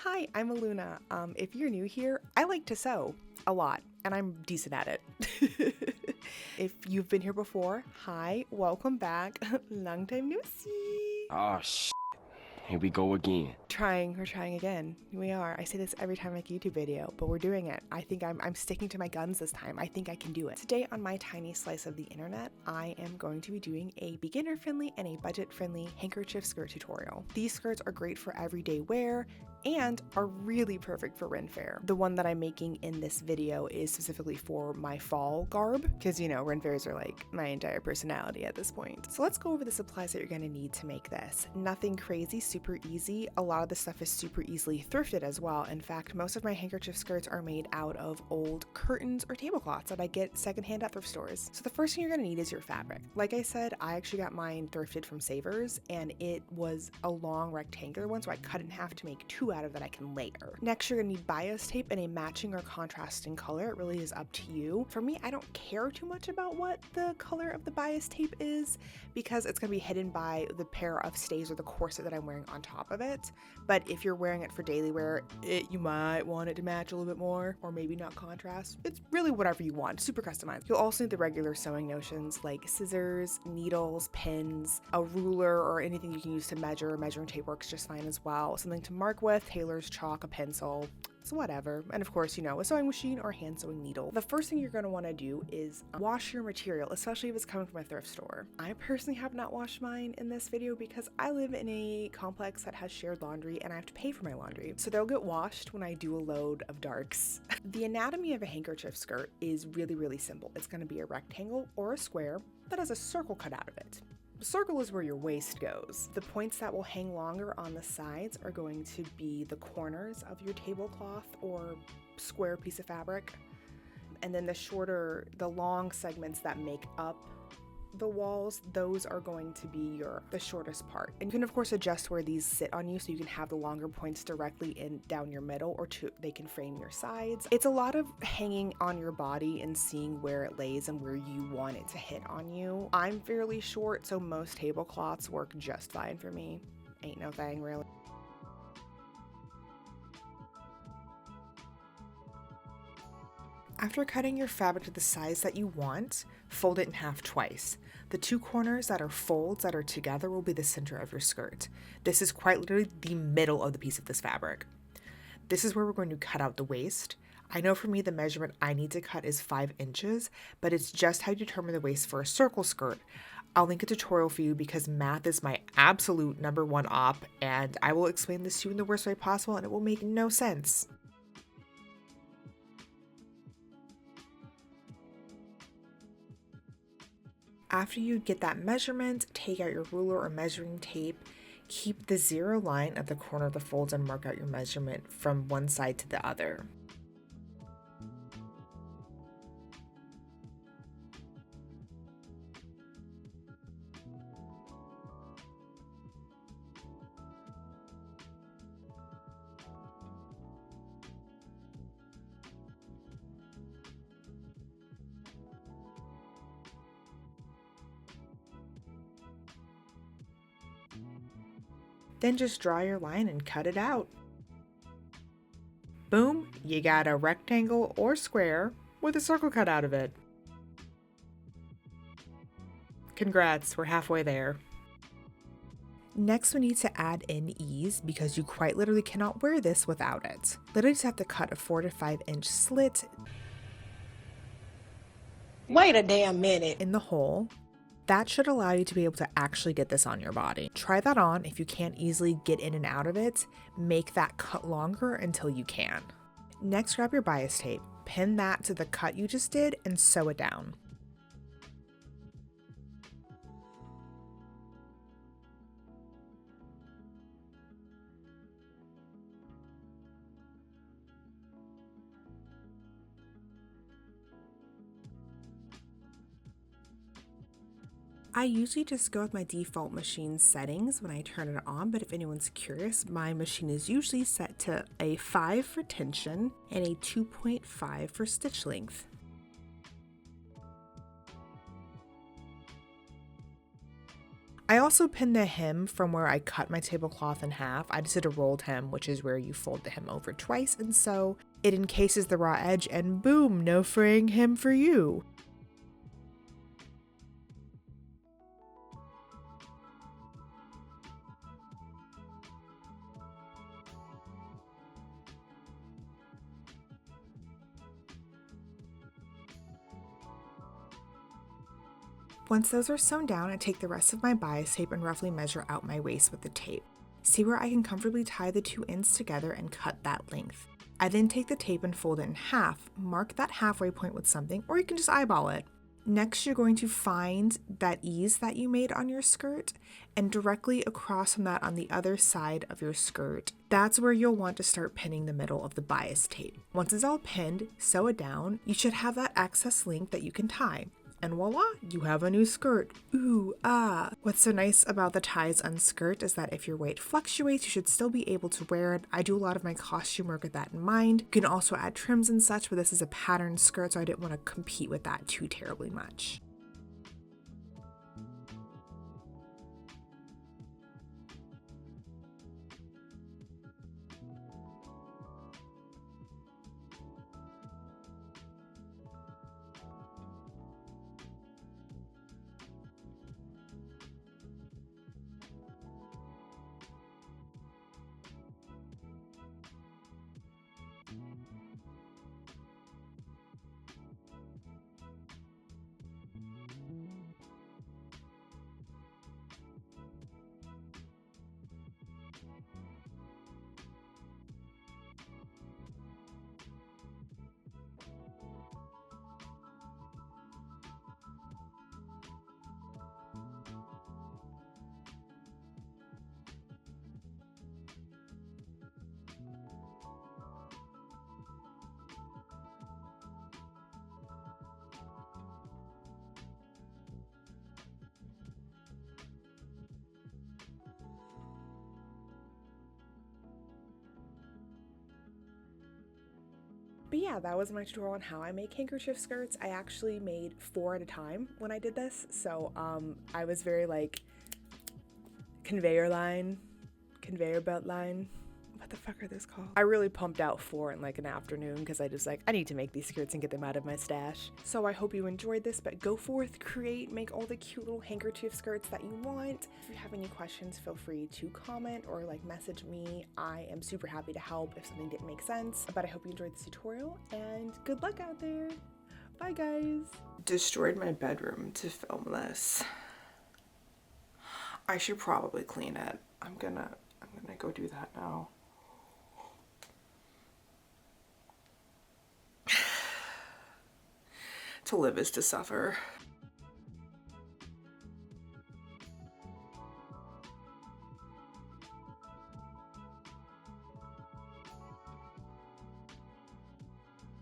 Hi, I'm Aluna. If you're new here, I like to sew a lot, and I'm decent at it. If you've been here before, hi, welcome back. Long time no see. Oh, here we go again. We're trying again. We are. I say this every time I make a YouTube video, but we're doing it. I think I'm sticking to my guns this time. I think I can do it. Today on my tiny slice of the internet, I am going to be doing a beginner-friendly and a budget-friendly handkerchief skirt tutorial. These skirts are great for everyday wear and are really perfect for Renfaire. The one that I'm making in this video is specifically for my fall garb, because you know, Renfairs are like my entire personality at this point. So let's go over the supplies that you're gonna need to make this. Nothing crazy, super easy. A lot of the stuff is super easily thrifted as well. In fact, most of my handkerchief skirts are made out of old curtains or tablecloths that I get secondhand at thrift stores. So the first thing you're gonna need is your fabric. Like I said, I actually got mine thrifted from Savers, and it was a long rectangular one, so I cut it in half to make two out of that I can layer. Next, you're gonna need bias tape in a matching or contrasting color. It really is up to you. For me, I don't care too much about what the color of the bias tape is because it's gonna be hidden by the pair of stays or the corset that I'm wearing on top of it. But if you're wearing it for daily wear, you might want it to match a little bit more, or maybe not contrast. It's really whatever you want, super customized. You'll also need the regular sewing notions like scissors, needles, pins, a ruler, or anything you can use to measure. Measuring tape works just fine as well. Something to mark with, tailor's chalk, a pencil, so whatever. And of course, you know, a sewing machine or hand sewing needle. The first thing you're going to want to do is wash your material, especially if it's coming from a thrift store. I personally have not washed mine in this video because I live in a complex that has shared laundry and I have to pay for my laundry. So they'll get washed when I do a load of darks. The anatomy of a handkerchief skirt is really, really simple. It's going to be a rectangle or a square that has a circle cut out of it. The circle is where your waist goes. The points that will hang longer on the sides are going to be the corners of your tablecloth or square piece of fabric. And then the long segments that make up the walls, those are going to be the shortest part. And you can of course adjust where these sit on you so you can have the longer points directly down your middle, or they can frame your sides. It's a lot of hanging on your body and seeing where it lays and where you want it to hit on you. I'm fairly short, so most tablecloths work just fine for me. Ain't no thing really. After cutting your fabric to the size that you want, fold it in half twice. The two corners that are folds that are together will be the center of your skirt. This is quite literally the middle of the piece of this fabric. This is where we're going to cut out the waist. I know for me the measurement I need to cut is 5 inches, but it's just how you determine the waist for a circle skirt. I'll link a tutorial for you because math is my absolute #1 op, and I will explain this to you in the worst way possible and it will make no sense. After you get that measurement, take out your ruler or measuring tape, keep the 0 line at the corner of the folds and mark out your measurement from one side to the other. Then just draw your line and cut it out. Boom, you got a rectangle or square with a circle cut out of it. Congrats, we're halfway there. Next, we need to add in ease because you quite literally cannot wear this without it. Literally just have to cut a 4 to 5 inch slit. Wait a damn minute. In the hole. That should allow you to be able to actually get this on your body. Try that on. If you can't easily get in and out of it, make that cut longer until you can. Next, grab your bias tape, pin that to the cut you just did, and sew it down. I usually just go with my default machine settings when I turn it on, but if anyone's curious, my machine is usually set to a 5 for tension and a 2.5 for stitch length. I also pinned the hem from where I cut my tablecloth in half. I just did a rolled hem, which is where you fold the hem over twice, and so it encases the raw edge, and boom, no fraying hem for you. Once those are sewn down, I take the rest of my bias tape and roughly measure out my waist with the tape. See where I can comfortably tie the two ends together and cut that length. I then take the tape and fold it in half, mark that halfway point with something, or you can just eyeball it. Next, you're going to find that ease that you made on your skirt and directly across from that on the other side of your skirt. That's where you'll want to start pinning the middle of the bias tape. Once it's all pinned, sew it down. You should have that excess length that you can tie. And voila, you have a new skirt. Ooh, ah. What's so nice about the ties on skirt is that if your weight fluctuates, you should still be able to wear it. I do a lot of my costume work with that in mind. You can also add trims and such, but this is a patterned skirt, so I didn't want to compete with that too terribly much. But yeah, that was my tutorial on how I make handkerchief skirts. I actually made 4 at a time when I did this, so I was very like conveyor belt line. What the fuck are those called? I really pumped out 4 in like an afternoon because I just like, I need to make these skirts and get them out of my stash. So I hope you enjoyed this, but go forth, create, make all the cute little handkerchief skirts that you want. If you have any questions, feel free to comment or like message me. I am super happy to help if something didn't make sense. But I hope you enjoyed this tutorial and good luck out there. Bye guys. Destroyed my bedroom to film this. I should probably clean it. I'm gonna go do that now. To live is to suffer.